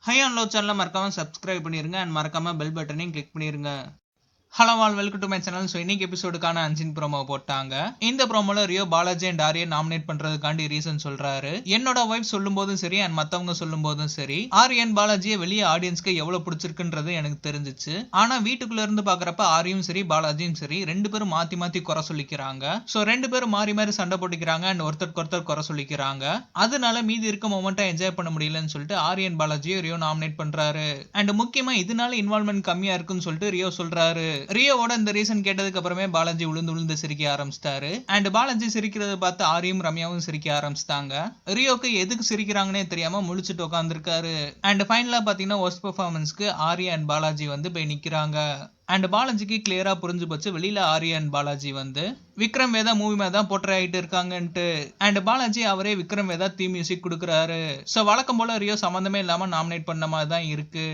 High and low சேனலை மறக்காம subscribe பண்ணிருங்க அண்ட் மறக்காம பெல் பட்டனையும் கிளிக் பண்ணிருங்க. Hello all welcome to my channel. So இன்னைக்கு எபிசோடுக்கான அன்சின் ப்ரோமோ போட்டாங்க. இந்த ப்ரோமோல ரியோ பாலாஜி அண்ட் ஆரியன் நாமினேட் பண்றதுக்காண்டி ரீசன் சொல்றாரு. என்னோட வைஃப் சொல்லும் போதும் சரி அண்ட் மத்தவங்க சொல்லும் போதும் சரி ஆரியன் பாலாஜியை வெளியே ஆடியன்ஸ்க்கு எவ்வளவு பிடிச்சிருக்குன்றது எனக்கு தெரிஞ்சிச்சு. ஆனா வீட்டுக்குள்ள இருந்து பாக்குறப்ப ஆரியும் சரி பாலாஜியும் சரி ரெண்டு பேரும் மாத்தி மாத்தி குறை சொல்லிக்கிறாங்க. ஸோ ரெண்டு பேரும் மாறி மாறி சண்டை போட்டுக்கிறாங்க அண்ட் ஒருத்தருக்கு ஒருத்தர் குறை சொல்லிக்கிறாங்க. அதனால மீதி இருக்க மொமெண்ட்டை என்ஜாய் பண்ண முடியலன்னு சொல்லிட்டு ஆரியன் பாலாஜியை ரியோ நாமினேட் பண்றாரு. அண்ட் முக்கியமா இதனால இன்வால்மெண்ட் கம்மியா இருக்குன்னு சொல்லிட்டு ரியோ சொல்றாரு. ரியோவோட இந்த ரீசன் கேட்டதுக்கு அப்புறமே பாலாஜி உளுந்து உளுந்து சிரிக்க ஆரம்பிச்சிட்டாரு. அண்ட் பாலாஜி சிரிக்கிறத பார்த்து ஆரியும் ரம்யாவும் சிரிக்க ஆரம்பிச்சிட்டாங்க. ரியோக்கு எதுக்கு சிரிக்கிறாங்கன்னே தெரியாம முழிச்சிட்டு உட்காந்துருக்காரு. அண்ட் ஃபைனலா பாத்தீங்கன்னா ஒஸ்ட் பெர்ஃபார்மன்ஸ்க்கு ஆர்யா அண்ட் பாலாஜி போய் நிக்கிறாங்க. அண்ட் பாலாஜிக்கு கிளியரா புரிஞ்சு போச்சு வெளியில ஆர்யா அண்ட் பாலாஜி விக்ரம் வேதா மூவி மேல தான் போர்ட்ரே ஆயிட்டு இருக்காங்கன்ட்டு. அண்ட் பாலாஜி அவரே விக்ரம் வேதா தீம் மியூசிக் கொடுக்குறாரு. சோ வழக்கம் போல ரியோ சம்பந்தமே இல்லாம நாமினேட் பண்ண மாதிரி தான் இருக்கு.